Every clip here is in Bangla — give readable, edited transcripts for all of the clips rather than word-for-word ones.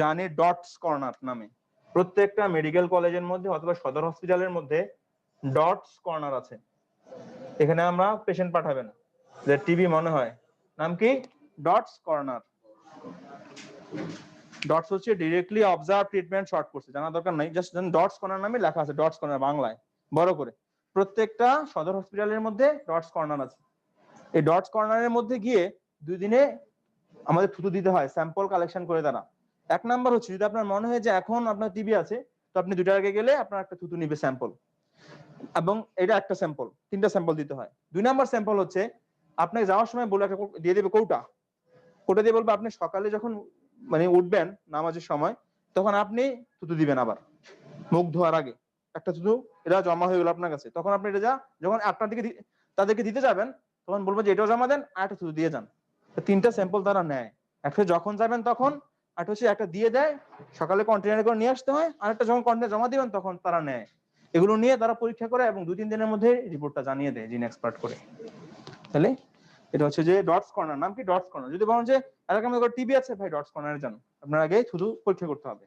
জানি ডটস কর্নার নামে। প্রত্যেকটা মেডিকেল কলেজের মধ্যে অথবা সদর হসপিটালের মধ্যে ডটস কর্নার আছে। এখানে আমরা পেশেন্ট পাঠাবেন যে টিবি মনে হয়, নাম কি? Dots corner. ডটস হচ্ছে directly observe treatment short course, জানা দরকার নাই, জাস্ট ডটস কর্নার নামে লেখা আছে, ডটস কর্নার বাংলায় বড় করে। প্রত্যেকটা সদর হসপিটালের মধ্যে ডটস কর্নার আছে। এই ডটস কর্নারের মধ্যে গিয়ে 2 দিনে আমাদের থুতু দিতে হয়, স্যাম্পল কালেকশন করে তারা। 1 নাম্বার হচ্ছে যদি আপনার মনে হয় যে এখন আপনার টিবি আছে, তো আপনি 2টা আগে গেলে আপনার একটা থুতু নিবে স্যাম্পল, এবং এটা একটা স্যাম্পল, 3টা স্যাম্পল দিতে হয়। 2 নাম্বার স্যাম্পল হচ্ছে আপনাকে যাওয়ার সময় বলে একটা দিয়ে দেবে কোটা দিয়ে বলবে আপনি সকালে যখন মানে উঠবেন নামাজের সময়, তখন আপনি থুতু দিবেন আবার মুখ ধোয়ার আগে একটা থুতু, এটা জমা হয়ে গেল আপনার কাছে, তখন আপনি এটা যখন আপনার দিকে তাদেরকে দিতে যাবেন তখন বলবো যে এটাও জমা দেন আর একটা থুতু দিয়ে যান। 3টা স্যাম্পল তারা নেয়, একটা যখন যাবেন তখন, আর হচ্ছে একটা দিয়ে দেয় সকালে কন্টেনারে করে নিয়ে আসতে হয়, আর একটা যখন কন্টেনার জমা দিবেন তখন তারা নেয়। এগুলো নিয়ে তারা পরীক্ষা করে এবং 2-3 দিনের মধ্যে রিপোর্টটা জানিয়ে দেয় জিন এক্সপার্ট করে। তাহলে এটা হচ্ছে যে ডটস কর্নার। নাম কি? Dots corner. যদি বলেন যে এলাকার মধ্যে টিবি আছে, ভাই ডটস কর্নারে যান, আপনার আগে শুধু পরীক্ষা করতে হবে।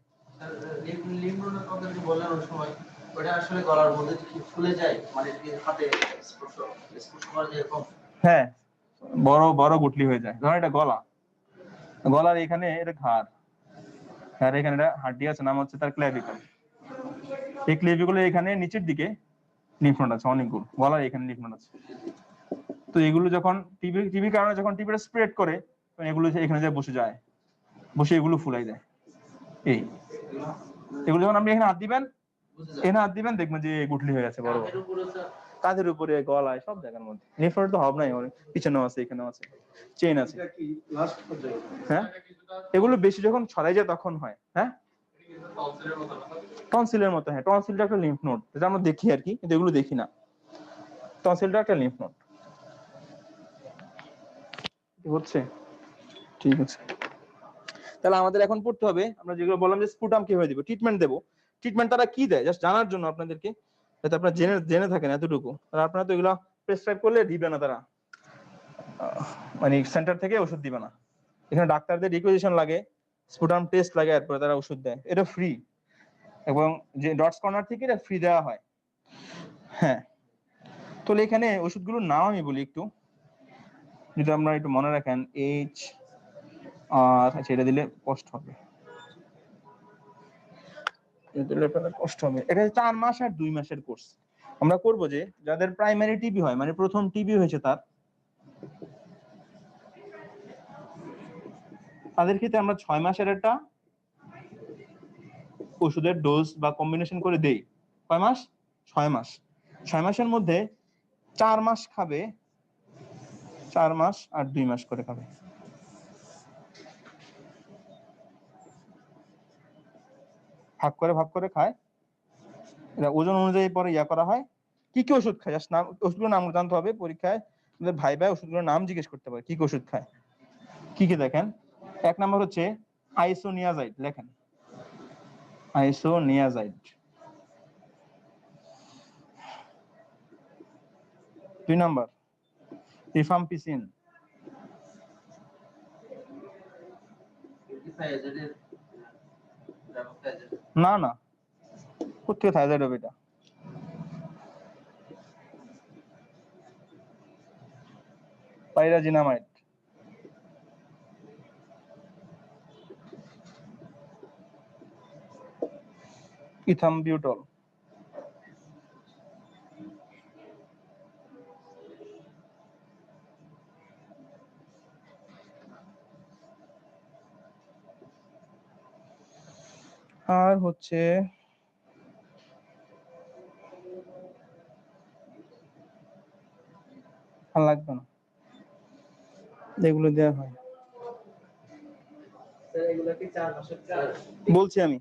লিম্বনের কথা কি বললেন ওই সময়, ওটা আসলে গলার মধ্যে কি ফুলে যায়, মানে কি হাতে স্পর্শ করে যেরকম? হ্যাঁ, বড় বড় গুটলি হয়ে যায়। ধরেন এটা গলার এখানে এটা ঘাড়, আর এখানে এটা হাড্ডি আছে, নাম হচ্ছে তার ক্লেভিকল। এই ক্লেভিকলের এখানে নিচের দিকে লিম্ফ নোড আছে অনেকগুলো, গলার এখানে লিম্ফ নোড আছে। তো এগুলো যখন টিবির কারণে যখন টিবিটা স্প্রেড করে, এগুলো এখানে যায় বসে এগুলো ফুলাই যায়। এগুলো যখন আপনি এখানে হাত দিবেন দেখবেন যে গুটলি হয়ে গেছে বড় বড়, কাঁধের উপরে, গলায়, সব জায়গার মধ্যে। লিম্ফ নোড তো হবে নাই, পিছনেও আছে, এখানেও আছে, চেইন আছে। হ্যাঁ, এগুলো বেশি যখন ছড়াই যায় তখন হয়। হ্যাঁ, টনসিলের মতো। হ্যাঁ, টনসিলটা একটা লিম্ফ নোড, যেটা আমরা দেখি আর কি, কিন্তু এগুলো দেখি না। টনসিলটা একটা লিম্ফ নোড। হচ্ছে ঠিক আছে। তাহলে আমাদের এখন পড়তে হবে, আমরা যেগুলো বললাম যে স্পুটাম কিভাবে দিব, ট্রিটমেন্ট দেবো। ট্রিটমেন্ট তারা কি দেয় জাস্ট জানার জন্য আপনাদেরকে, যাতে আপনারা জেনে থাকেন এতটুকু। আর আপনারা তো এগুলো প্রেসক্রাইব করলে দিবে না তারা, মানে সেন্টার থেকে ওষুধ দিবে না। এখানে ডাক্তারদের রিকুইজিশন লাগে, স্পুটাম টেস্ট লাগে, এরপরে তারা ওষুধ দেয়। এটা ফ্রি, এবং যে ডটস কর্নার থেকে এটা ফ্রি দেওয়া হয়। হ্যাঁ, তো এখানে ওষুধগুলোর নাম আমি বলি একটু, যদি আমরা একটু মনে রাখেন। আচ্ছা, এটা দিলে কষ্ট হবে, এটা 4 মাস আর 2 মাসের কোর্স। আমরা করব যে যাদের প্রাইমারি টিবি হয়, মানে প্রথম টিবি হয়েছে তাদের ক্ষেত্রে আমরা 6 মাসের একটা ওষুধের ডোজ বা কম্বিনেশন করে দেই। কয় মাস? 6 মাস। 6 মাসের মধ্যে 4 মাস খাবে, 4 মাস আর 2 মাস করে খাবে। ভাগ করে খায়। এটা ওজন অনুযায়ী পরে করা হয়। কি কি ওষুধ খায় জাস্ট নাম, ওষুধগুলোর নাম জানতে হবে। পরীক্ষায় ভাই ওষুধগুলোর নাম জিজ্ঞেস করতে পারে, কি কি ওষুধ খায়। কি কি দেখেন? 1 নাম্বার হচ্ছে আইসোনিয়াজাইড, লেখেন আইসোনিয়াজাইড। 2 নাম্বার রিফাম্পিসিন। না, কোথেকে থাইরয়েড হবে এটা? পাইরাজিনামাইড। ইথামবিউটল। আর হচ্ছে আর লাগবে না, এগুলো দেওয়া হয়। বলছি আমি।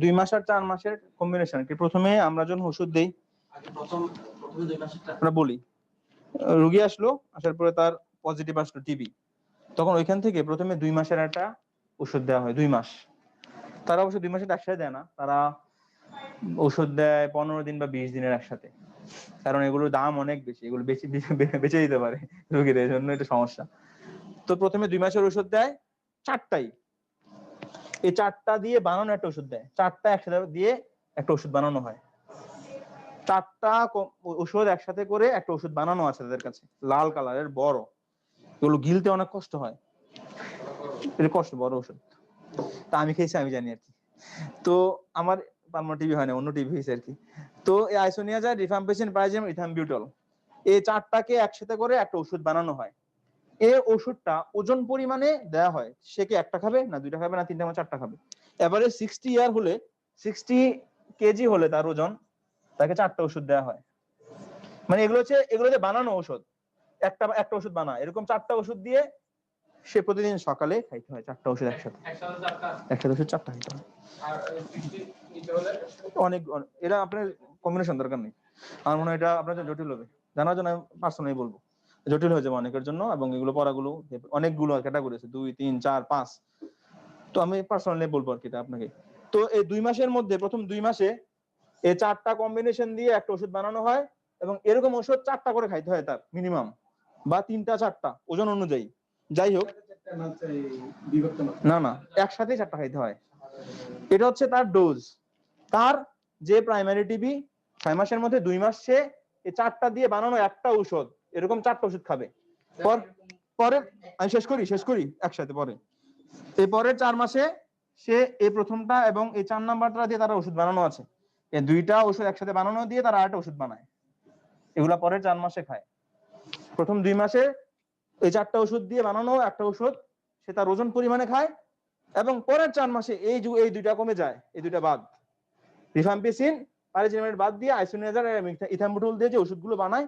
2 মাস আর 4 মাসের কম্বিনেশন কি, প্রথমে আমরা যখন ওষুধ দেই, আগে প্রথমে 2 মাসেরটা আমরা বলি রোগী আসলো, আসার পরে তার পজিটিভ আসলো টিবি, তখন ওইখান থেকে প্রথমে 2 মাসের একটা ওষুধ দেওয়া হয়। 2 মাস, তারা অবশ্য 2 মাসের একসাথে দেয় না, তারা ওষুধ দেয় 15 দিন বা 20 দিনের একসাথে, কারণ এগুলোর দাম অনেক বেশি, এগুলো বেঁচে দিতে পারে রোগীদের, এই জন্য এটা সমস্যা। তো প্রথমে 2 মাসের ওষুধ দেয় 4টাই, এই 4টা দিয়ে বানানো একটা ওষুধ দেয়, 4টা একসাথে দিয়ে একটা ওষুধ বানানো হয়। 4টা ওষুধ একসাথে করে একটা ওষুধ বানানো আছে তাদের কাছে, লাল কালারের বড়, এগুলো গিলতে অনেক কষ্ট হয়, এটা কষ্ট, বড় ওষুধ। তা আমি খেয়েছি, আমি জানি আর কি। তো আমার পালমা টিভি হয় না, অন্য টিভি হয়েছে আর কি। তো এই আইসোনিয়াজাইড, রিফাম্পিসিন, পাইরাজিম, ইথাম্বিউটল, এই 4টাকে একসাথে করে একটা ওষুধ বানানো হয়। এই ওষুধটা ওজন পরিমাণে দেয়া হয়, সে কি 1টা খাবে না 2টা খাবে না 3টা না 4টা খাবে। এবারে 60 ইয়ার হলে, 60 কেজি হলে তার ওজন, তাকে 4টা ওষুধ দেওয়া হয়। মানে এগুলো যে বানানো ওষুধ, একটা ওষুধ বানায়, এরকম 4টা ওষুধ দিয়ে সে প্রতিদিন সকালে খাইতে হয়, 4টা ওষুধ একসাথে, একসাথে ওষুধ 4টা খাইতে হয়। এরা আপনার কম্বিনেশন দরকার নেই, আমার মনে হয় এটা আপনার জন্য জটিল হবে, জানার জন্য আমি পার্সোনালি বলবো জটিল হয়ে যাবে অনেকের জন্য, এবং এগুলো পড়াগুলো অনেকগুলো ক্যাটাগরি আছে, 2 3 4 5, তো আমি পার্সোনালি বলবো আর কি এটা আপনাকে। তো এই 2 মাসের মধ্যে, প্রথম 2 মাসে এই 4টা কম্বিনেশন দিয়ে একটা ওষুধ বানানো হয়, এবং এরকম ওষুধ 4টা করে খাইতে হয় তার মিনিমাম, বা 3টা 4টা ওজন অনুযায়ী, যাই হোক না, একসাথে 4টা খাইতে হয়। এটা হচ্ছে তার ডোজ। তার যে প্রাইমারি টিবি 6 মাসের মধ্যে 2 মাস সে এই 4টা দিয়ে বানানো একটা ঔষধ, এরকম 4টা ওষুধ খাবে। পরে আমি শেষ করি একসাথে, পরে এই পরের 4 মাসে সে এই প্রথমটা এবং এই 4 নাম্বারটা দিয়ে তারা ওষুধ বানানো আছে, এই 2টা ওষুধ একসাথে বানানো দিয়ে তারা আরেকটা ওষুধ বানায়, এগুলা পরের 4 মাসে খায়। প্রথম 2 মাসে এই 4টা ওষুধ দিয়ে বানানো একটা ওষুধ সে তার ওজন পরিমাণে খায়, এবং পরের 4 মাসে এই 2টা কমে যায়, এই 2টা বাদ, রিফাম্পিসিন, পাইরাজিনামেট বাদ দিয়ে আইসোনিয়াজাইড আর ইথাম্বিউটল দিয়ে যে ওষুধগুলো বানায়,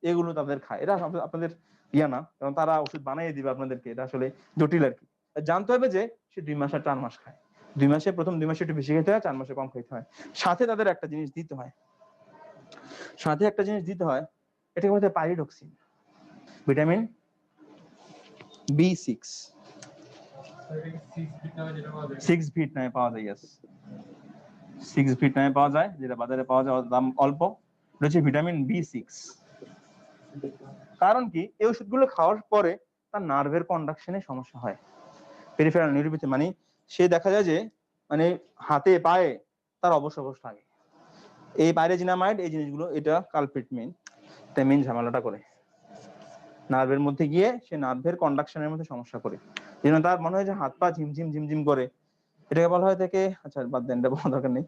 এগুলো তাদের খায়। এটা আপনাদের ইয়া না, কারণ তারা ওষুধ বানিয়ে দিবে আপনাদেরকে, এটা আসলে জটিল আর কি। জানতে হবে যে সে 2 মাস আর 4 মাস খায়, 2 মাসে, প্রথম 2 মাসে একটু বেশি খেতে হয়, 4 মাসে কম খেতে হয়। সাথে তাদের একটা জিনিস দিতে হয়, এটাকে বলা হয় পাইরিডক্সিন, ভিটামিন B6, 6 ভিট নামে পাওয়া যায়, 6 ভিট নামে পাওয়া যায়, যেটা বাজারে পাওয়া যায়, দাম অল্প, এটা হচ্ছে ভিটামিন B6। কারণ কি, এই ওষুধগুলো খাওয়ার পরে তার নার্ভের কন্ডাকশনে সমস্যা হয়, পেরিফেরাল নিউরোপ্যাথি, মানে সে দেখা যায় যে মানে হাতে পায়ে তার অবশ লাগে। এই পাইরাজিনামাইড, এই জিনিসগুলো, এটা কালপ্রিট মেইন ঝামেলাটা করে নার্ভের মধ্যে গিয়ে, সে নার্ভের কন্ডাকশনের মধ্যে সমস্যা করে, যেন তার মনে হয় যে হাত পা ঝিমঝিম করে, এটাকে বলা হয় থেকে, আচ্ছা বাদ দেন, এটা বলার দরকার নেই,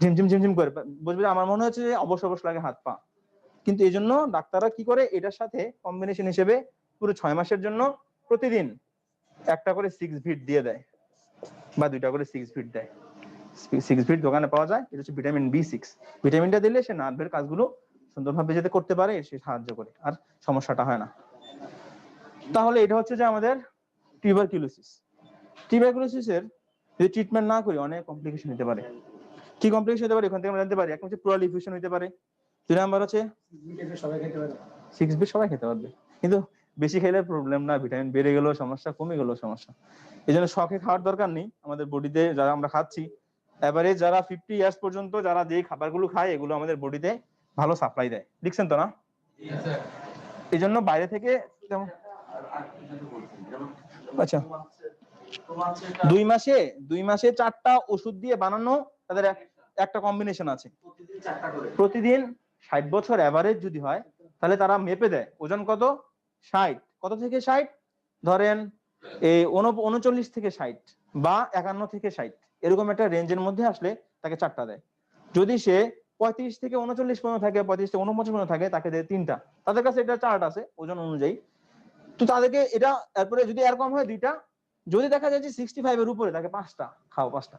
ঝিমঝিম করে বুঝবে, আমার মনে হচ্ছে যে অবশ লাগে হাত পা। কিন্তু এই জন্য ডাক্তাররা কি করে, এটার সাথে কম্বিনেশন হিসেবে পুরো 6 মাসের জন্য প্রতিদিন একটা করে 6 ভিট দিয়ে দেয়, বা 2টা করে 6 ভিট দেয়। 6 ভিট দোকানে পাওয়া যায়, এটা হচ্ছে ভিটামিন B6। ভিটামিনটা দিলে সে নার্ভের কাজগুলো সুন্দরভাবে যেতে করতে পারে, সে সাহায্য করে, আর সমস্যাটা হয় না। তাহলে এটা হচ্ছে যে আমাদের টিউবারকুলোসিসের যদি ট্রিটমেন্ট না করি অনেক কমপ্লিকেশন হতে পারে। কি কমপ্লিকেশন হতে পারে এখান থেকে আমরা জানতে পারি? এক হচ্ছে প্লুরাল ডিফিউশন হতে পারে, 2 নাম্বার হচ্ছে 6 ভিট সবাই খেতে পারবে, কিন্তু বেশি খেলে প্রবলেম না, ভিটামিন বেড়ে গেলেও সমস্যা, কমে গেলেও সমস্যা। এই জন্য শখে খাওয়ার দরকার নেই, আমাদের বডিতে যারা আমরা খাচ্ছি, এভারেজ যারা 50 ইয়ার্স পর্যন্ত যারা যে খাবারগুলো খায়, এগুলো আমাদের বডিতে ভালো সাপ্লাই দেয়, লিখছেন তো না? এই জন্য বাইরে থেকে যেমন, আচ্ছা 2 মাসে 4টা ওষুধ দিয়ে বানানো তাদের একটা কম্বিনেশন আছে, প্রতিদিন 60 বছর এভারেজ যদি হয়, তাহলে তারা মেপে দেয় ওজন কত, 60, কত থেকে 60, ধরেন এই 39 থেকে 60 বা 51 থেকে 60, এরকম একটা রেঞ্জের মধ্যে আসলে তাকে 4টা দেয়। যদি সে 35 থেকে 39 পর্যন্ত থাকে, 35 থেকে 49 পর্যন্ত থাকে, তাকে দেয় 3টা। তাদের কাছে এটা চার্ট আছে ওজন অনুযায়ী, তো তাদেরকে এটা, এরপরে যদি এরকম হয় 2টা, যদি দেখা যায় যে 65 এর উপরে, তাকে 5টা খাও, 5টা।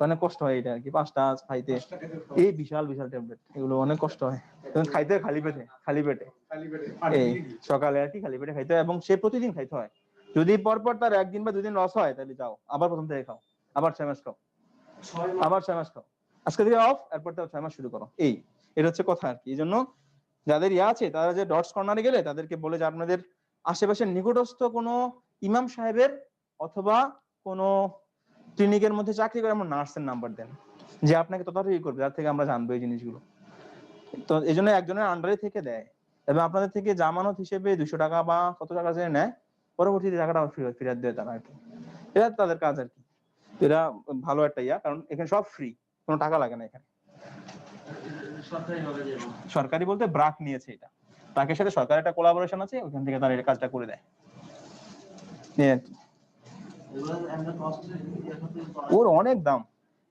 অনেক কষ্ট হয় এটা আর কি, 5টা খাইতে, এই বিশাল ট্যাবলেট, এগুলো অনেক কষ্ট হয় খাইতে, খালি পেটে এই সকালে আর কি খালি পেটে খাইতে হয়, এবং সে প্রতিদিন খাইতে হয়। যদি পরপর তার 1 দিন বা 2 দিন লস হয়, তাহলে যাও আবার প্রথম থেকে খাও, আবার 6 মাস খাও, আবার 6 মাস খাও, আজকে থেকে অফ, এরপর থেকে 6 মাস শুরু করো। এটা হচ্ছে কথা আর কি। এই জন্য যাদের আছে তারা যে ডটস কর্নারে গেলে তাদেরকে বলে যে আপনাদের আশেপাশের নিকটস্থ কোনো ইমাম সাহেবের অথবা কোনো ক্লিনিকের মধ্যে চাকরি করে এমন নার্সের নাম্বার দেন, যে আপনাকে তদারকি করবে, যার থেকে আমরা জানবো এই জিনিসগুলো। তো এই জন্য একজনের আন্ডারে থেকে দেয়, এবং আপনাদের থেকে জামানত হিসেবে 200 টাকা বা কত টাকা জেনে নেয়, পরবর্তীতে টাকাটা ফেরত দেয় তারা আর কি। এটা তাদের কাজ আর কি। এটা ভালো একটা কারণ এখানে সব ফ্রি, কোনো টাকা লাগে না এখানে। সরকারি বলতে ব্রাক নিয়েছে, এটা ব্রাকের সাথে সরকারের একটা কোলাবোরেশন আছে, ওখান থেকে তারা এই কাজটা করে দেয়। ওর অনেক দাম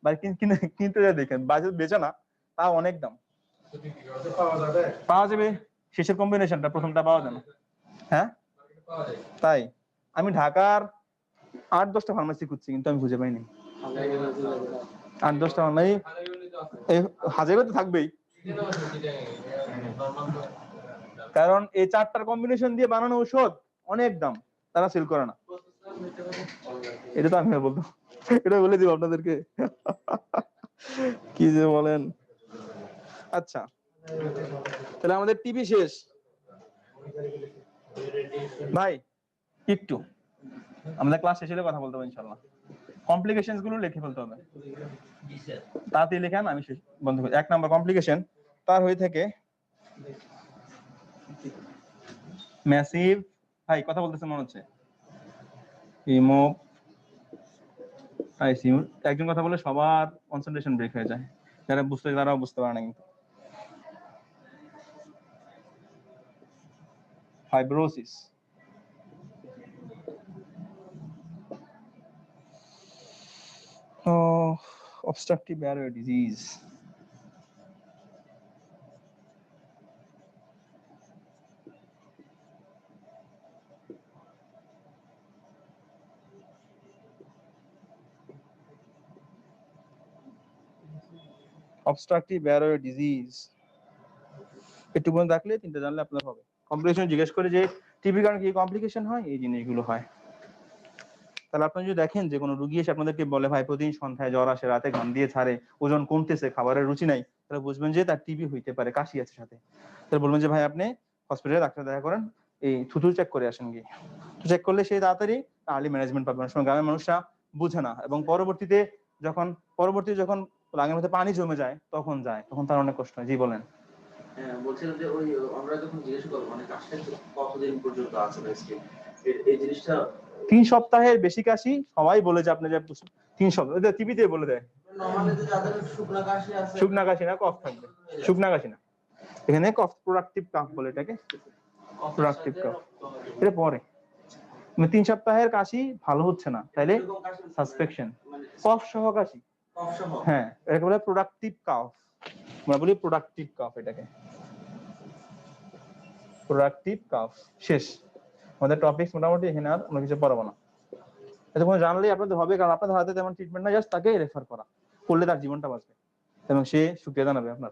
ভাই, কিনতে যা দেখেন, বাজেট বেচে না, তা অনেক দাম। পাওয়া যাবে, শেষের কম্বিনেশনটা প্রথমটা পাওয়া যায় না। হ্যাঁ তাই আমি ঢাকার 8-10টা ফার্মেসি খুঁজছি, কিন্তু আমি খুঁজে পাইনি। 8-10টা ফার্মেসি হাজারে তো থাকবেই, কারণ এই 4টার কম্বিনেশন দিয়ে বানানো ঔষধ অনেক দাম, তারা সেল করে না। এটা তো আমি বলবো, এটা বলে দিব আপনাদেরকে, কি যে বলেন। আচ্ছা তাহলে আমাদের টিভি শেষ ভাই, একটু আমাদের ক্লাস শেষ হলে কথা বলতে হবে ইনশাআল্লাহ। কমপ্লিকেশনস গুলো লিখে ফেলতে হবে, তাড়াতাড়ি লেখান, আমি বন্ধ করি। 1 নাম্বার কমপ্লিকেশন তার হয়ে থাকে ম্যাসিভ, ভাই কথা বলতেছেন মনে হচ্ছে, ইমো আইসিইউ। একজন কথা বলে সবার কনসেন্ট্রেশন ব্রেক হয়ে যায়, যারা বুঝতে তারাও বুঝতে পারে না। কিন্তু fibrosis, obstructive bowel disease, obstructive bowel disease, একটু মনে রাখলে 3টা জানলে আপনার হবে। কমপ্লিকেশন জিজ্ঞেস করে যে টিবি কারণে কি কমপ্লিকেশন হয়, এই জিনিসগুলো হয়। তাহলে আপনি যদি দেখেন যে কোনো রোগী এসে আপনাদেরকে বলে ভাই প্রতিদিন সন্ধ্যায় জ্বর আসে, রাতে ঘাম দিয়ে ছাড়ে, ওজন কমতেছে, খাবারের রুচি নাই, তাহলে বুঝবেন যে তার টিবি হইতে পারে, কাশি আছে সাথে। তাহলে বলবেন যে ভাই আপনি হসপিটালে ডাক্তার দেখা করেন, এই থুতু চেক করে আসেন গিয়ে। চেক করলে সেই তাড়াতাড়ি আর্লি ম্যানেজমেন্ট পাবে। অনেক সময় গ্রামের মানুষরা বুঝে না, এবং পরবর্তীতে যখন লাগের মধ্যে পানি জমে যায়, তখন তার অনেক কষ্ট হয়। জি বলেন। হ্যাঁ বলছিলাম যে ওই আমরা যখন জিজ্ঞেস করবো মানে কাশটা কতদিন পর্যন্ত আছে, এই জিনিসটা 3 সপ্তাহের বেশি কাশি সবাই বলে যে আপনি যে 3 সপ্তাহ টিভিতে বলে দেয়। নরমালি যে যাদের শুকনা কাশি আছে, শুকনা কাশি না, কফ থাকবে, শুকনা কাশি না, এখানে কফ, প্রোডাক্টিভ কাফ বলে এটাকে, প্রোডাক্টিভ কাফ। এটা পরে 3 সপ্তাহের কাশি ভালো হচ্ছে না, তাইলে সাসপেকশন, কফ সহ কাশি, হ্যাঁ এটাকে বলে প্রোডাক্টিভ কাফ। আমরা বলি প্রোডাক্টিভ কাফ, এটাকে প্রোডাক্টিভ কাফ। শেষ আমাদের টপিক, মোটামুটি এখানে আর অন্য কিছু পড়াবো না। এতক্ষণ জানলেই আপনাদের হবে, কারণ আপনাদের হাতে তেমন ট্রিটমেন্ট না, জাস্ট তাকে রেফার করা, করলে তার জীবনটা বাঁচবে, এবং সে শুকিয়ে জানাবে আপনার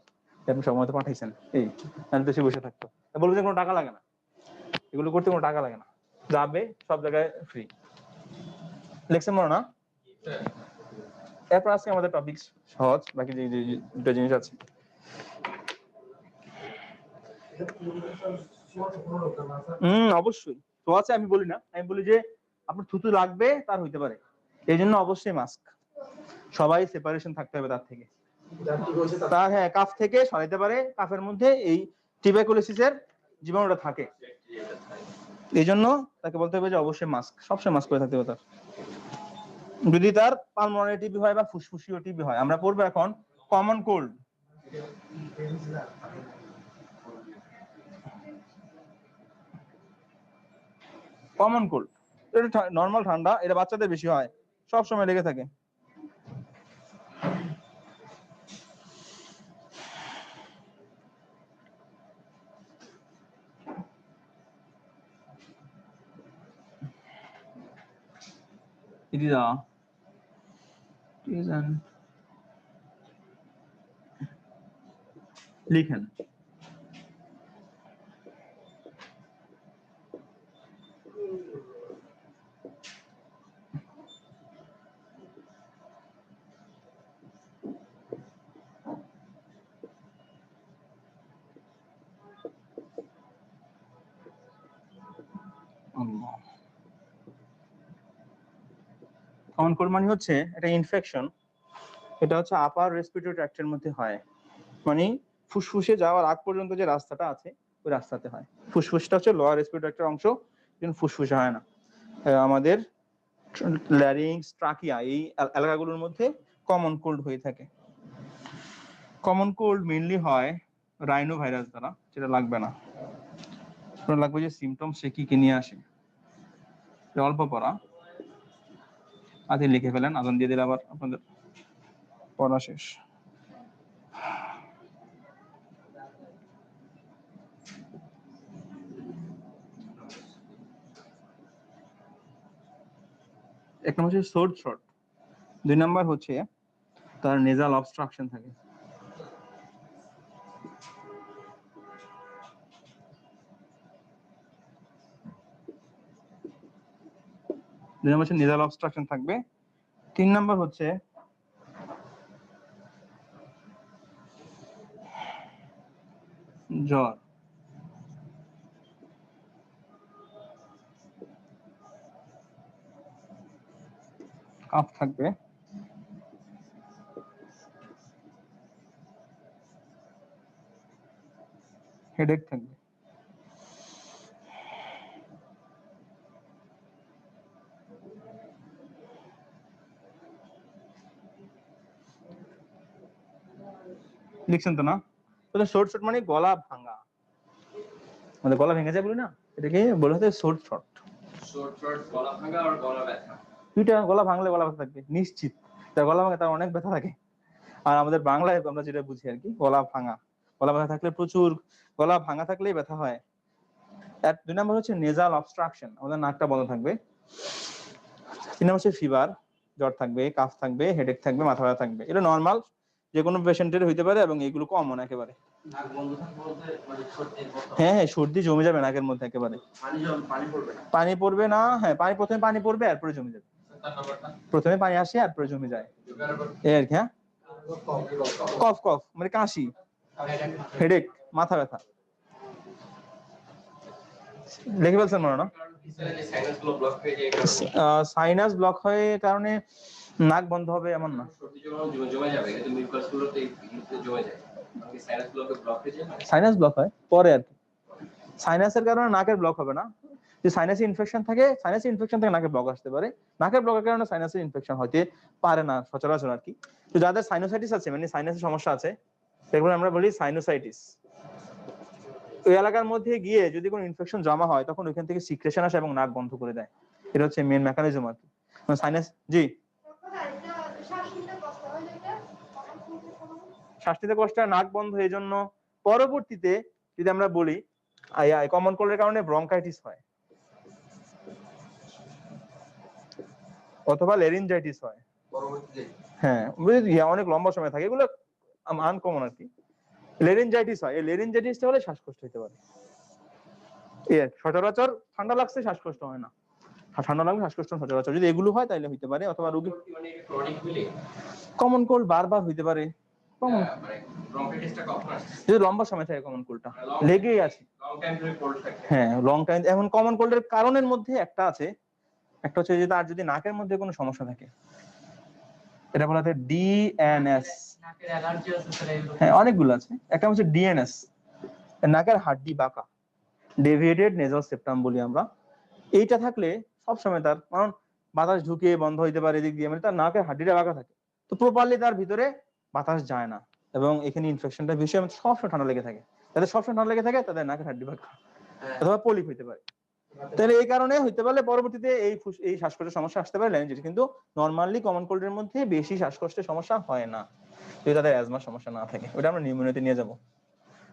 আপনি সময় তো পাঠাইছেন। এই আমি তো সে বসে থাকতো, বলবো যে কোনো টাকা লাগে না, এগুলো করতে কোনো টাকা লাগে না, যাবে সব জায়গায় ফ্রি। লেকচার মনে না। এরপর আজকে আমাদের টপিক সহজ, বাকি যে দুটো জিনিস আছে অবশ্যই তো আছে। আমি বলি না, আমি বলি যে আপনার থুতু লাগবে, তার হইতে পারে, এই জন্য অবশ্যই মাস্ক, সবাই সেপারেশন থাকতে হবে তার থেকে, তার হ্যাঁ কাফ থেকে সরাইতে পারে, কাফের মধ্যে এই টিউবারকুলোসিসের জীবাণুটা থাকে, এই জন্য তাকে বলতে হবে যে অবশ্যই মাস্ক, সবসময় মাস্ক করে থাকতে হবে তার। যদি তার পালমোনারি টিবি হয় বা ফুসফুসীয় টিবি হয়, আমরা পড়বো এখন কমন কোল্ড। কমন কোল্ড এটা নরমাল ঠান্ডা, এটা বাচ্চাদের বেশি হয়, সব সময় লেগে থাকে। লিখেন কমন কোল্ড মানে হচ্ছে এটা ইনফেকশন, এটা হচ্ছে আপার রেসপিরেটরি ট্র্যাক্টের মধ্যে হয়, মানে ফুসফুসে যাওয়ার আগ পর্যন্ত যে রাস্তাটা আছে ওই রাস্তাতে হয়। ফুসফুসটা হচ্ছে লোয়ার রেসপিরেটরি ট্র্যাক্টের অংশ, কিন্তু ফুসফুসে হয় না। আমাদের ল্যারিংস, ট্রাকিয়া এই এলাকাগুলোর মধ্যে কমন কোল্ড হয়ে থাকে। কমন কোল্ড মেইনলি হয় রাইনো ভাইরাস দ্বারা, যেটা লাগবে না, লাগবে যে সিমটম সে কি কি নিয়ে আসে, অল্প পড়া আজকে লিখে ফেলেন, আদান দিয়ে দিলে আবার আপনাদের পড়া শেষ। এক নম্বর হচ্ছে সোর থ্রোট, 2 নাম্বার হচ্ছে তার নেজাল অবস্ট্রাকশন থাকে। নেজাল অবস্ট্রাকশন থাকবে। 3 নাম্বার হচ্ছে জ্বর, কাফ থাকবে, হেডেক থাকবে। লিখছেন তো না? তাহলে শর্ট শর্ট মানে গলা ভাঙা, মানে গলা ভেঙে যায় বলি না, এটাকে বলা হচ্ছে শর্ট শর্ট। শর্ট শর্ট গলা ভাঙা আর গলা ব্যথা, দুইটা, গলা ভাঙলে গলা ব্যথা থাকবে নিশ্চিত, তার গলা ভাঙে তার অনেক ব্যথা থাকে। আর আমাদের বাংলায় আমরা যেটা বুঝি আর কি, গলা ভাঙা, গলা ব্যথা থাকলে প্রচুর, গলা ভাঙা থাকলেই ব্যথা হয়। আর 2 নাম্বার হচ্ছে নেজাল অবস্ট্রাকশন, আমাদের নাকটা বন্ধ থাকবে। 3 নাম্বার হচ্ছে ফিভার, জ্বর থাকবে, কাফ থাকবে, হেডেক থাকবে, মাথা ব্যথা থাকবে। এটা নরমাল যে কোনো পেশেন্টের হইতে পারে এবং এগুলো কমন একেবারে। নাক বন্ধ থাকবে বলতে মানে সর্দি হ্যাঁ হ্যাঁ, সর্দি জমে যাবে নাকের মধ্যে একেবারে, পানি পড়বে না, পানি পড়বে না, হ্যাঁ পানি প্রথমে পানি পড়বে এরপরে জমে যাবে, প্রথমে পানি আসে এরপরে জমে যায় এই আর কি। হ্যাঁ, কফ কফ মানে কাশি, হেডেক, মাথা ব্যথা। লিখে ফেলছেন মনে না? সাইনাস ব্লক হয় কারণে নাক বন্ধ হবে এমন না, সাইনাস ব্লক হয় পরে আর কি। সাইনাসের কারণে নাকের ব্লক হবে না, যে সাইনাসে ইনফেকশন থাকে, সাইনাসে ইনফেকশন থেকে নাকের ব্লক আসতে পারে, নাকের ব্লকের কারণে সাইনাসে ইনফেকশন হতে পারে না সচরাচর আর কি। তো যাদের সাইনোসাইটিস আছে, মানে সাইনাসের সমস্যা আছে, সেগুলো আমরা বলি সাইনোসাইটিস। ওই এলাকার মধ্যে গিয়ে যদি কোনো ইনফেকশন জমা হয় তখন ওইখান থেকে সিক্রেশন আসে এবং নাক বন্ধ করে দেয়, এটা হচ্ছে মেন মেকানিজম আর কি। সাইনাস, জি শ্বাস নিতে কষ্ট হয়, নাক বন্ধ, এই জন্য পরবর্তীতে যদি আমরা বলি কমন কোল্ডের কারণে ব্রঙ্কাইটিস হয় অথবা লেরিনজাইটিস হয় পরবর্তীতে। হ্যাঁ, অনেক লম্বা সময় থাকে, এগুলো আনকমন আর কি। লেরিনজাইটিস হয়, এই লেরিনজাইটিসটা হলে শ্বাসকষ্ট হতে পারে। সচরাচর ঠান্ডা লাগছে শ্বাসকষ্ট হয় না, ঠান্ডা লাগলে শ্বাসকষ্ট সচরাচর, যদি এগুলো হয় তাহলে হইতে পারে। অথবা রোগী কমন কোল্ড বারবার হইতে পারে, যদি লম্বা সময় থাকে কমন কোল্ডটা লেগেই আছে, হ্যাঁ লং টাইম। এখন কমন কোল্ডের কারণের মধ্যে একটা আছে, একটা হচ্ছে যে তার যদি নাকের মধ্যে কোনো সমস্যা থাকে, এটা বলা হয় ডিএনএস। হ্যাঁ অনেকগুলো আছে, একটা হচ্ছে ডিএনএস, নাকের হাড্ডি বাঁকা, ডেভিয়েটেড নেজাল সেপ্টাম বলি আমরা। এইটা থাকলে সবসময় তার, কারণ বাতাস ঢুকে বন্ধ হইতে পারে এদিক দিয়ে, মানে তার নাকের হাড্ডিটা বাঁকা থাকে, তো প্রপারলি তার ভিতরে বাতাস যায় না এবং এখানে ইনফেকশনটা বেশি, সবসময় ঠান্ডা লেগে থাকে। তাদের সবসময় ঠান্ডা লেগে থাকে, তাদের নাকের হাড্ডি বাঁকা অথবা পলিপ হইতে পারে। তাহলে এই কারণে হইতে পারলে পরবর্তীতে এই শ্বাসকষ্টের সমস্যা আসতে পারে ল্যারিঞ্জাইটিস, কিন্তু নরমালি কমন কোল্ডের মধ্যে বেশি শ্বাসকষ্টের সমস্যা হয় না যদি তাদের অ্যাজমার সমস্যা না থাকে, ওটা আমরা নিউমোনিয়াতে নিয়ে যাব।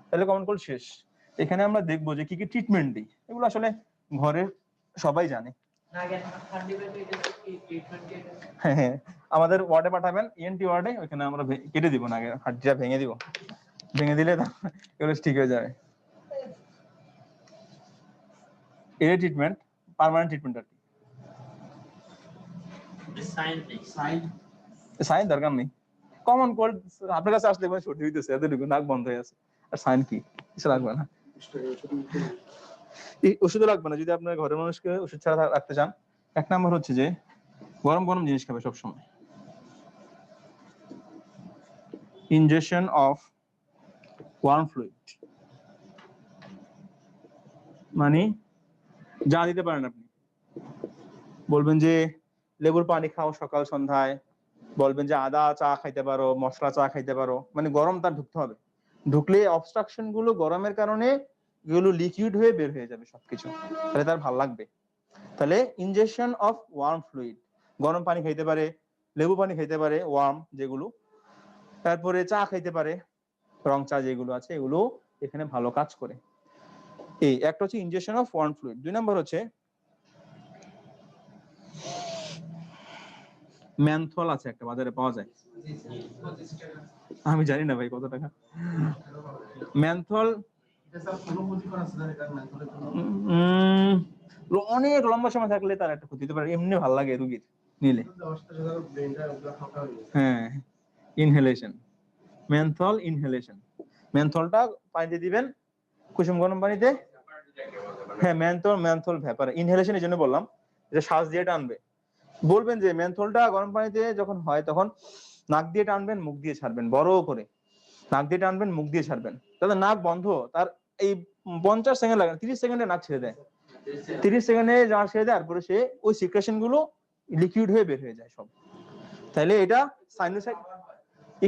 তাহলে কমন কোল্ড শেষ। এখানে আমরা দেখবো যে কি কি ট্রিটমেন্ট দিই, এগুলো আসলে ঘরে সবাই জানে। হ্যাঁ হ্যাঁ, আমাদের ওয়ার্ডে পাঠাবেন, ইএনটি ওয়ার্ডে, ওইখানে আমরা কেটে দিব, না হাড্ডিটা ভেঙে দিব, ভেঙে দিলে এগুলো ঠিক হয়ে যাবে। এর ট্রিটমেন্ট পার্মানেন্ট ট্রিটমেন্ট আর কি, সাইন দরকার নেই। কমন কোল্ড আপনার কাছে আসলে দেখবেন সর্দি হইতেছে, এতটুকু নাক বন্ধ হয়ে আছে, আর সাইন কি কিছু লাগবে না, এই ওষুধও লাগবে না যদি আপনার ঘরের মানুষকে ওষুধ ছাড়া রাখতে চান। 1 নাম্বার হচ্ছে যে গরম গরম জিনিস খাবে সব সময়। ইনজেকশন অফ ওয়ার্ম ফ্লুইড মানে যা দিতে পারেন আপনি, বলবেন যে লেবুর পানি খাও সকাল সন্ধ্যায়, বলবেন যে আদা চা খাইতে পারো, মশলা চা খাইতে পারো, মানে গরম তার ঢুকতে হবে। ঢুকলে অবস্ট্রাকশন গুলো গরমের কারণে এগুলো লিকুইড হয়ে বের হয়ে যাবে সবকিছু, তাহলে তার ভালো লাগবে। তাহলে ইনজেকশন অফ ওয়ার্ম ফ্লুইড, গরম পানি খাইতে পারে, লেবু পানি খাইতে পারে ওয়ার্ম যেগুলো, তারপরে চা খাইতে পারে, রং চা যেগুলো আছে এগুলো এখানে ভালো কাজ করে। এই একটা হচ্ছে ইনজেকশন অফ ওয়ার্ম ফ্লুইড। 2 নম্বর হচ্ছে ম্যানথল আছে একটা বাজারে পাওয়া যায়, আমি জানি না ভাই কত টাকা। ম্যানথল অনেক লম্বা সময় থাকলে তার একটা ক্ষতি হতে পারে, এমনি ভালো লাগে রুগীর নিলে। হ্যাঁ, ইনহেলেশন, মেন্থল ইনহেলেশন। মেন্থলটা পানিতে দিবেন কুসুম গরম পানিতে। হ্যাঁ, মেন্থল ভ্যাপার ইনহেলেশন এই জন্য বললাম, এটা শ্বাস দিয়ে টানবে। বলবেন যে মেন্থলটা গরম পানিতে যখন হয় তখন নাক দিয়ে টানবেন, মুখ দিয়ে ছাড়বেন, বড় করে নাক দিয়ে টানবেন, মুখ দিয়ে ছাড়বেন। তাহলে নাক বন্ধ, তার এই 50 সেকেন্ড লাগে, 30 সেকেন্ডে নাক ছেড়ে দেয়, 30 সেকেন্ডে নাক ছেড়ে দেয়, তারপরে সে ওই সিক্রেশন গুলো লিকুইড হয়ে বের হয়ে যায় সব। তাহলে এটা সাইনোসাইড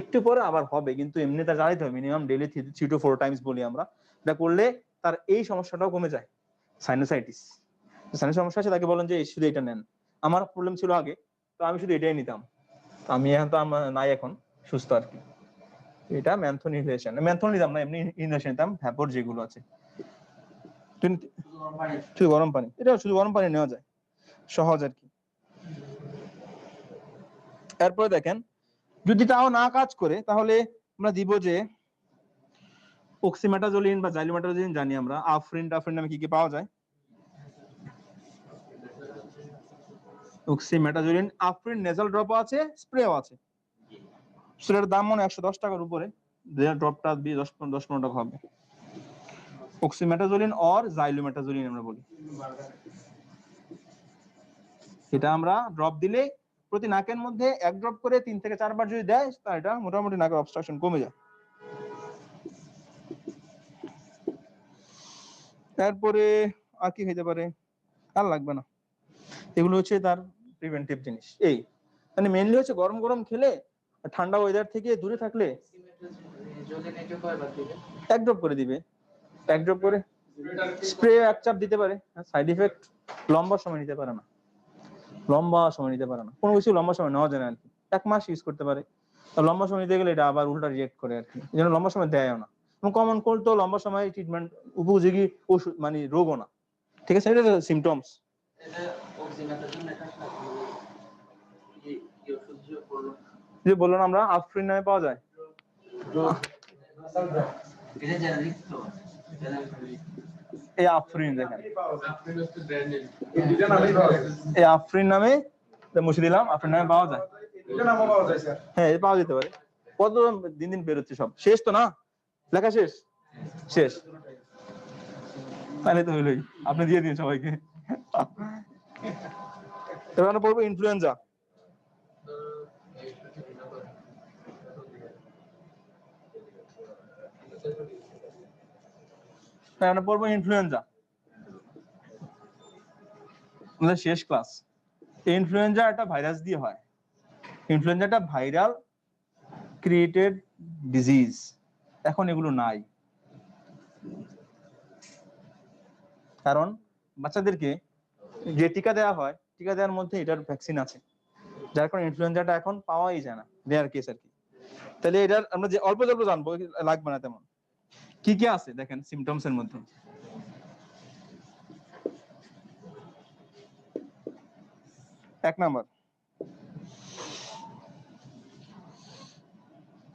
একটু পরে আবার হবে, কিন্তু এমনি তার জানাইতে হবে মিনিমাম ডেইলি 3 to 4 টাইমস বলি আমরা। এটা করলে তার এই সমস্যাটাও কমে যায়। সাইনোসাইটিস, সাইনাস সমস্যা আছে তাকে বলেন যে শুধু এটা নেন। আমার প্রবলেম ছিল আগে, তো আমি শুধু এটাই নিতাম, আমি এখন তো নাই, এখন সুস্থ আর কি। এটা ম্যানথন ইনহেলেশন, ম্যানথন নিতাম না, এমনি ইনহেলেশন নিতাম ভ্যাপর যেগুলো আছে। শুধু গরম পানি, এটা শুধু গরম পানি নেওয়া যায়, সহজ আর কি। এরপরে দেখেন যদি তাও না কাজ করে তাহলে আমরা দিব যে অক্সিমেটাজোলিন বা জাইলোমেটাজোলিন, জানি আমরা। আফরিন টাফরিন নামে কি কি পাওয়া যায়? অক্সিমেটাজোলিন, আফরিন নেজাল ড্রপও আছে, স্প্রেও আছে। সেটার দাম মনে 110 টাকার উপরে, ড্রপটা 10-15 টাকা হবে। অক্সিমেটাজোলিন অর জাইলোমেটাজোলিন আমরা বলি। এটা আমরা ড্রপ দিলে প্রতি নাকের মধ্যে 1 ড্রপ করে 3 থেকে 4 বার যদি দেয়, তাহলে এটা মোটামুটি নাকের অবস্ট্রাকশন কমে যায়। তারপরে আর কি হইতে পারে, আর লাগবে না। এগুলো হচ্ছে তার প্রিভেন্টিভ জিনিস। এই মানে মেইনলি হচ্ছে গরম গরম খেলে, ঠান্ডা ওয়েদার থেকে দূরে থাকলে 1 ড্রপ করে দিবে, 1 ড্রপ করে স্প্রে 1 চাপ দিতে পারে। সাইড ইফেক্ট লম্বা সময় নিতে পারে না, লম্বা সময় নিতে পারে না, কোনো কিছু লম্বা সময় নেওয়া যায় না আর কি। 1 মাস ইউজ করতে পারে, লম্বা সময় নিতে গেলে এটা আবার উল্টা রিয়েক্ট করে আর কি, এই জন্য লম্বা সময় দেয়ও না। এবং কমন কোল্ড তো লম্বা সময় ট্রিটমেন্ট উপযোগী ওষুধ মানে রোগও না, ঠিক আছে, এটা সিমটমস। যে বললাম আমরা আফরিন নামে পাওয়া যায়, এই আফরিন দেখেন, এই আফরিন নামে মুছে দিলাম, আফরিন নামে পাওয়া যায়। হ্যাঁ, এটা পাওয়া যেতে পারে। কত দিন দিন বেরোচ্ছে, সব শেষ তো না, লেখা শেষ শেষ, তাহলে তো হইলোই, আপনি দিয়ে দিন সবাইকে। এবার আমরা পড়বো ইনফ্লুয়েঞ্জা। আমরা পড়বো ইনফ্লুয়েঞ্জা, আমাদের শেষ ক্লাস। ইনফ্লুয়েঞ্জা একটা ভাইরাস দিয়ে হয়, ইনফ্লুয়েঞ্জা একটা ভাইরাল ক্রিয়েটেড ডিজিজ। এখন এগুলো নাই, কারণ বাচ্চাদেরকে যে টিকা দেওয়া হয়, টিকা দেওয়ার মধ্যে এটার ভ্যাকসিন আছে, যার কারণে ইনফ্লুয়েঞ্জাটা এখন পাওয়াই যায় না, রেয়ার কেস আর কি। তাহলে এটার আমরা যে অল্প অল্প জানবো, লাগবে না তেমন। কি কি আছে দেখেন সিমটমস এর মধ্যে। 1 নাম্বার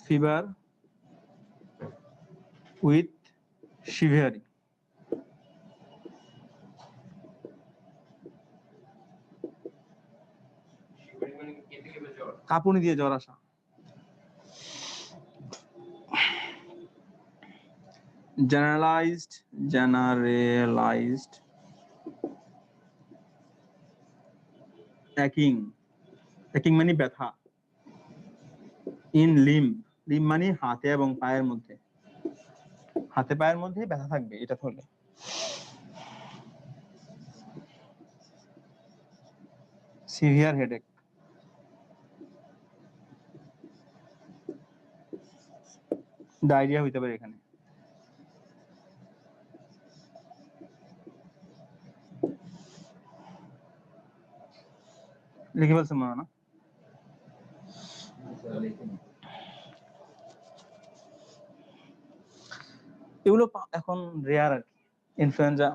ফিভার উইথ শিভিয়ারি, কাঁপুনি দিয়ে জ্বর আসা। জেনারেলাইজড অ্যাকিং, অ্যাকিং মানে ব্যথা। ইন লিম্ব, লিম্ব মানে হাতে এবং পায়ের মধ্যে, হাতে পায়ের মধ্যে ব্যথা থাকবে এটা হলে। সিভিয়ার হেডেক, ডায়রিয়া হইতে পারে এখানে। লিখে বলছেন মনে না? এগুলো এখন রেয়ার আর কি। ইনফ্লুয়েঞ্জা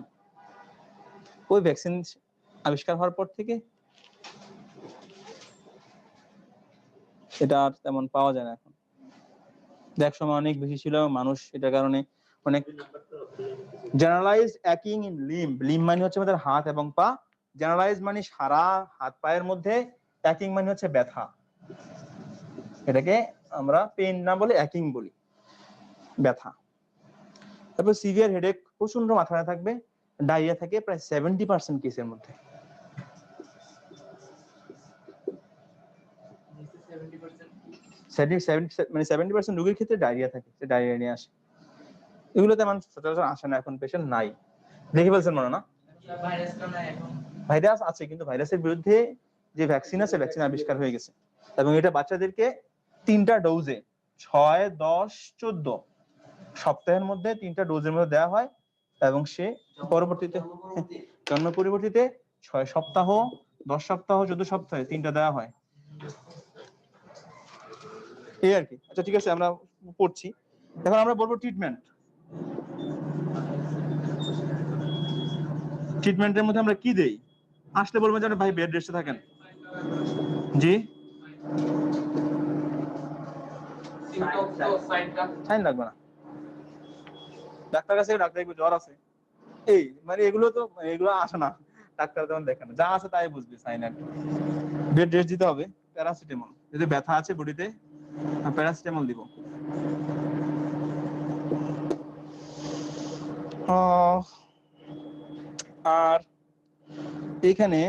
ওই ভ্যাকসিন আবিষ্কার হওয়ার পর থেকে এটা আর তেমন পাওয়া যায় না এখন। এক সময় অনেক বেশি ছিল, মানুষ এটার কারণে অনেক। জেনারেলাইজড অ্যাকিং ইন লিম্ব, লিম্ব মানে হচ্ছে আমাদের হাত এবং পা, জেনারেলাইজ মানে সারা হাত পায়ের মধ্যে, অ্যাকিং মানে হচ্ছে ব্যথা। এটাকে আমরা পেইন না বলে অ্যাকিং বলি, ব্যথা। তারপর সিভিয়ার হেডেক, প্রচন্ড মাথা ব্যথা থাকবে, ডায়রিয়া থাকে প্রায় 70% কেসের মধ্যে। 70% রোগীর ক্ষেত্রে ডায়রিয়া থাকে, সে ডায়রিয়া নিয়ে আসে। এগুলোতে মানুষ সচরাচর আসে না, এখন পেশেন্ট নাই। দেখে ফেলছেন মনে না? ভাইরাস আছে, কিন্তু ভাইরাসের বিরুদ্ধে যে ভ্যাকসিন আছে, ভ্যাকসিন আবিষ্কার হয়ে গেছে, এবং এটা বাচ্চাদেরকে 3টা ডোজে 6, 10, 14 সপ্তাহের মধ্যে 3টা ডোজের মধ্যে দেওয়া হয়, এবং সে পরবর্তীতে জন্ম পরিবর্তিতে 6 সপ্তাহ, 10 সপ্তাহ, 14 সপ্তাহে 3টা দেওয়া হয়, এই আর কি। আচ্ছা ঠিক আছে, আমরা পড়ছি। এখন আমরা বলবো ট্রিটমেন্ট। ট্রিটমেন্টের মধ্যে আমরা কি দেই? আসলে বলবেন যে ভাই বেড রেস্টে থাকেন। জি, সাইন লাগবে না, ডাক্তার কাছে ডাক্তার জ্বর আছে, এই মানে এগুলো তো, এগুলো আসে না, ডাক্তার তেমন দেখে না, যা আছে তাই বুঝবে। সাইন আর বেড রেস্ট দিতে হবে, প্যারাসিটামল, যদি ব্যথা আছে বডিতে প্যারাসিটামল দিব। আর এখানে